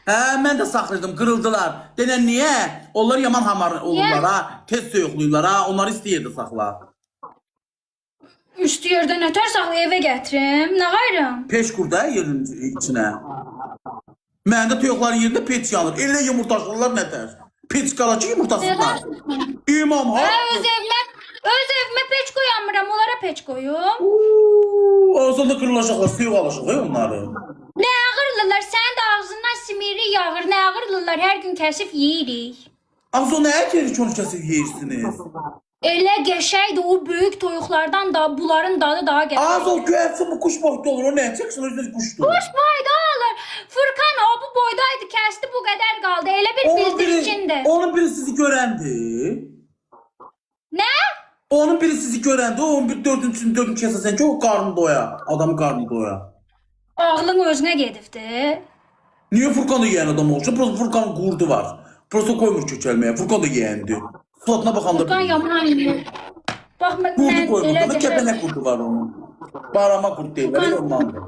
Hə, mən də saxlayırdım, qırıldılar. Denən niyə? Onlar yaman hamar olurlar ha. Tez soyuqluyurlar ha. Onları istəyirdi saxla. Üstü yerdən ötər saxla evə gətirim. Nə qayrım? Peç qur da yerin içinə. Məndə toyuqların yerində peç yanır. Elə yumurtaşırlar nətər. Peç qala ki yumurtasınlar. İmam ha. Öz evimə peç qoyamıram, onlara peç qoyum. Ağzında qırılacaqlar, suyu alacaq onları. Nə ağırlılar, sənin də ağzından simiri yağır, nə ağırlılar, hər gün kəsib yeyirik. Ağzı o nəyə gelir ki onu kəsib yeyirsiniz? Elə qəşəkdir, o böyük toyuqlardan da bunların dadı daha qəşəng. Ağzı o göyərsin, bu kuş boyda olur, o nəyə çəksin, özünüz quşdur. Kuş boyda olur. Furkan o bu boydaydı, kəsdi, bu qədər qaldı. Elə bir bildiricindi. Onun biri sizi görəndi. Nə? Onun biri sizi görəndi, onun bir dördüncü kəsəsən ki, o qarnı doya, adamın qarnı doya. Ağlın özünə gedibdi. Niyə Furkan da yeyən adam olacaq? Prosto Furkanın qurdu var. Prosto qoymur kökəlməyə, Furkan da yeyəndi. Sulatına baxanda Furkan yaman yiyir. Bax, qurdu mən qoymur, elə da kəpənək qurdu var onun. Barama qurdu deyil, elə ondandır.